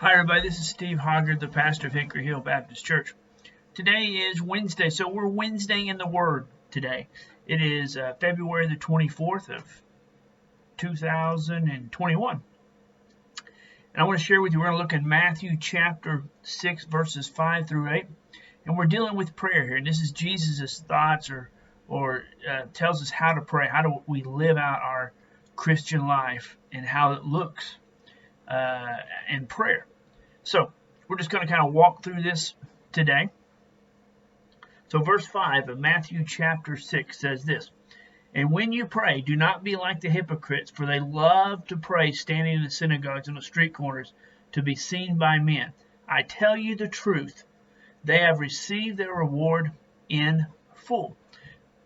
Hi everybody, this is Steve Hoggard, the pastor of Hickory Hill Baptist Church. Today is Wednesday, so we're Wednesday in the Word today. It is February the 24th of 2021. And I want to share with you, we're going to look at Matthew chapter 6, verses 5 through 8. And we're dealing with prayer here. And this is Jesus' thoughts or tells us how to pray. How do we live out our Christian life and how it looks in prayer. So we're just going to kind of walk through this today. So verse 5 of Matthew chapter 6 says this, "And when you pray, do not be like the hypocrites, for they love to pray standing in the synagogues and the street corners to be seen by men. I tell you the truth, they have received their reward in full."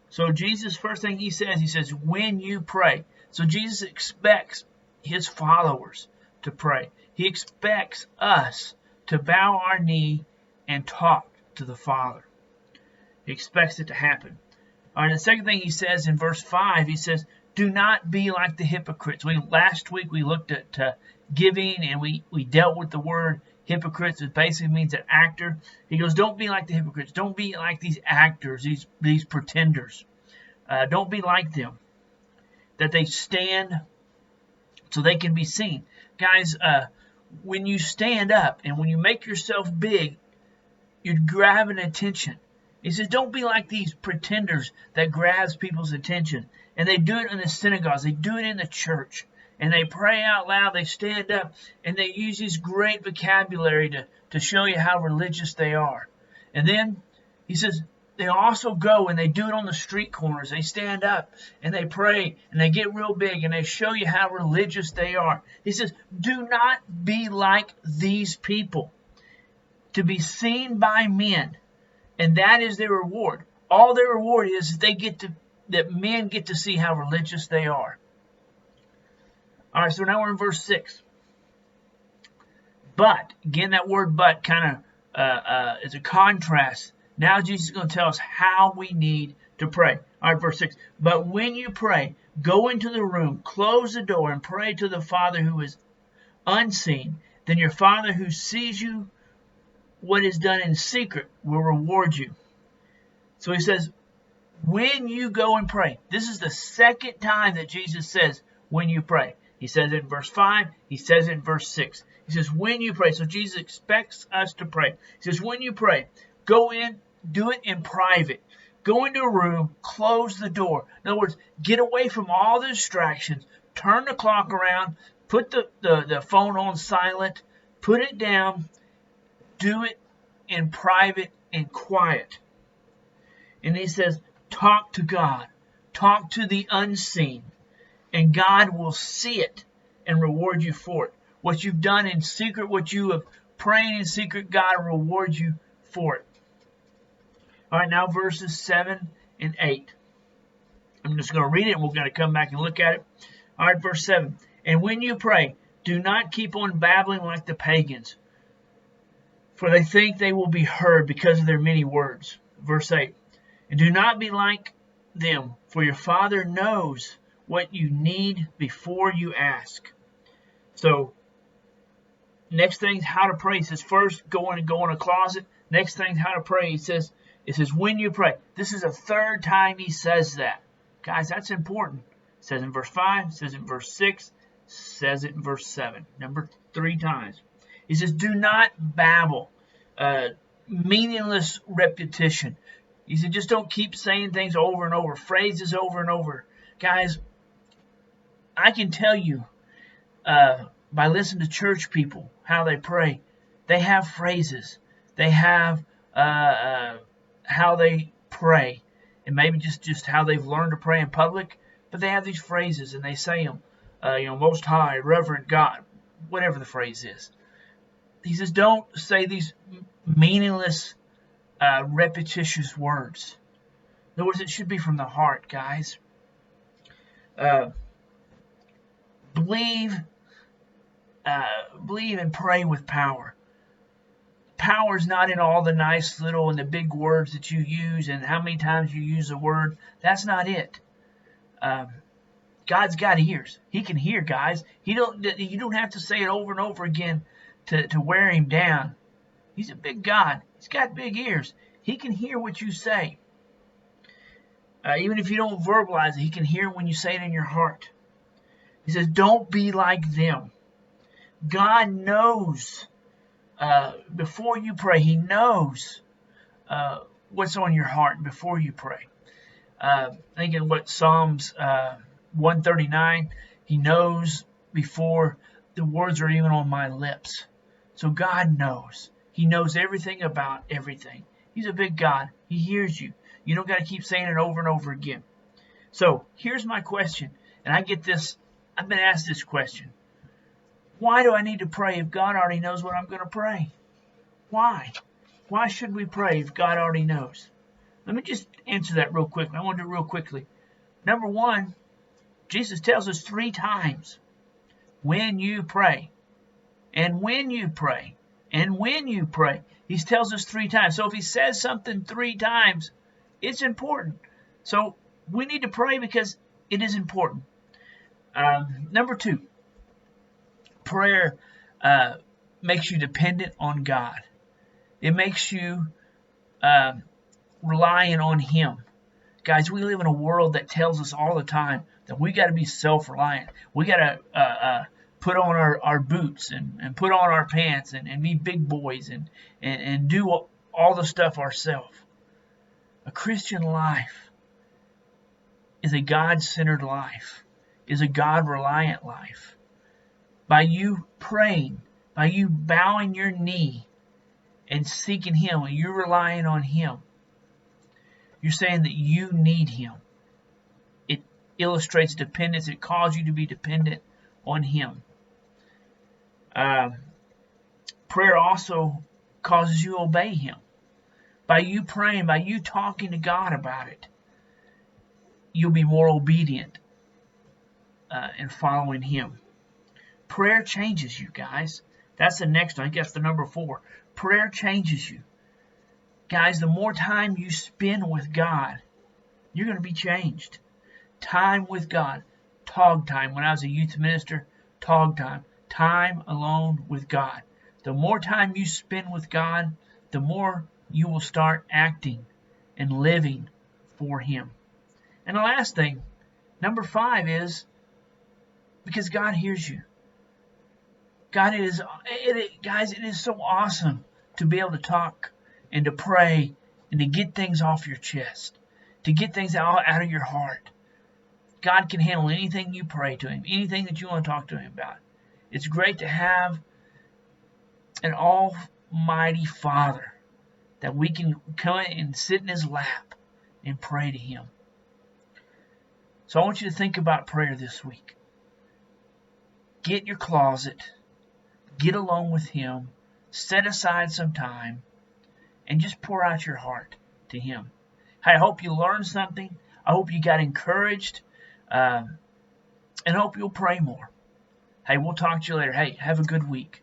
So Jesus, first thing he says, when you pray. So Jesus expects his followers to pray. He expects us to bow our knee and talk to the Father. He expects it to happen. All right, the second thing he says in verse 5, he says, do not be like the hypocrites. Last week we looked at giving, and we dealt with the word hypocrites. It basically means an actor. He goes, don't be like the hypocrites. Don't be like these actors, these pretenders. Don't be like them, that they stand so they can be seen. Guys, when you stand up and when you make yourself big, you're grabbing attention. He says, don't be like these pretenders that grabs people's attention. And they do it in the synagogues. They do it in the church. And they pray out loud. They stand up. And they use this great vocabulary to show you how religious they are. And then he says, they also go and they do it on the street corners. They stand up and they pray and they get real big and they show you how religious they are. He says, do not be like these people, to be seen by men. And that is their reward. All their reward is that men get to see how religious they are. All right, so now we're in verse 6. But, again, that word but kind of is a contrast. Now Jesus is going to tell us how we need to pray. All right, verse 6. But when you pray, go into the room, close the door, and pray to the Father who is unseen. Then your Father who sees you, what is done in secret, will reward you. So he says, when you go and pray. This is the second time that Jesus says, when you pray. He says it in verse 5. He says it in verse 6. He says, when you pray. So Jesus expects us to pray. He says, when you pray, go in. Do it in private. Go into a room, close the door. In other words, get away from all the distractions. Turn the clock around. Put the phone on silent. Put it down. Do it in private and quiet. And he says, talk to God. Talk to the unseen. And God will see it and reward you for it. What you've done in secret, what you have prayed in secret, God will reward you for it. All right, now verses 7 and 8. I'm just going to read it, and we're going to come back and look at it. All right, verse 7. And when you pray, do not keep on babbling like the pagans, for they think they will be heard because of their many words. Verse 8. And do not be like them, for your Father knows what you need before you ask. So, next thing, how to pray. He says, first, go in a closet. Next thing, how to pray. He says, it says, when you pray. This is the third time he says that. Guys, that's important. It says in verse 5, it says in verse 6, it says it in verse 7. Number 3 times. He says, do not babble. Meaningless repetition. He said, just don't keep saying things over and over, phrases over and over. Guys, I can tell you by listening to church people, how they pray. They have phrases. They have how they pray, and maybe just how they've learned to pray in public, but they have these phrases and they say them, Most High, Reverend God, whatever the phrase is. He says, don't say these meaningless, repetitious words. In other words, it should be from the heart, guys. Believe and pray with power. Power is not in all the nice little and the big words that you use and how many times you use a word. That's not it. God's got ears. He can hear, guys. You don't have to say it over and over again to wear him down. He's a big God. He's got big ears. He can hear what you say. Even if you don't verbalize it, he can hear when you say it in your heart. He says, don't be like them. God knows before you pray. He knows what's on your heart before you pray. Thinking what Psalms 139, he knows before the words are even on my lips. So God knows. He knows everything about everything. He's a big God. He hears you. You don't got to keep saying it over and over again. So here's my question, and I get this. I've been asked this question. Why do I need to pray if God already knows what I'm going to pray? Why? Why should we pray if God already knows? Let me just answer that real quickly. I want to do it real quickly. Number one, Jesus tells us 3 times, when you pray, and when you pray, and when you pray. He tells us 3 times. So if he says something 3 times, it's important. So we need to pray because it is important. Number 2, prayer makes you dependent on God. It makes you relying on him. Guys, we live in a world that tells us all the time that we got to be self-reliant. We got to put on our boots and put on our pants and be big boys and do all the stuff ourselves. A Christian life is a God-centered life, is a God-reliant life. By you praying, by you bowing your knee and seeking him, and you're relying on him, you're saying that you need him. It illustrates dependence. It calls you to be dependent on him. Prayer also causes you to obey him. By you praying, by you talking to God about it, you'll be more obedient in following him. Prayer changes you, guys. That's the next one. I guess the number 4. Prayer changes you. Guys, the more time you spend with God, you're going to be changed. Time with God. Tog time. When I was a youth minister, tog time. Time alone with God. The more time you spend with God, the more you will start acting and living for him. And the last thing, number 5, is because God hears you. God, guys, it is so awesome to be able to talk and to pray and to get things off your chest, to get things out of your heart. God can handle anything you pray to him, anything that you want to talk to him about. It's great to have an almighty Father that we can come and sit in his lap and pray to him. So I want you to think about prayer this week. Get in your closet, get alone with him, set aside some time, and just pour out your heart to him. Hey, I hope you learned something. I hope you got encouraged, and I hope you'll pray more. Hey, we'll talk to you later. Hey, have a good week.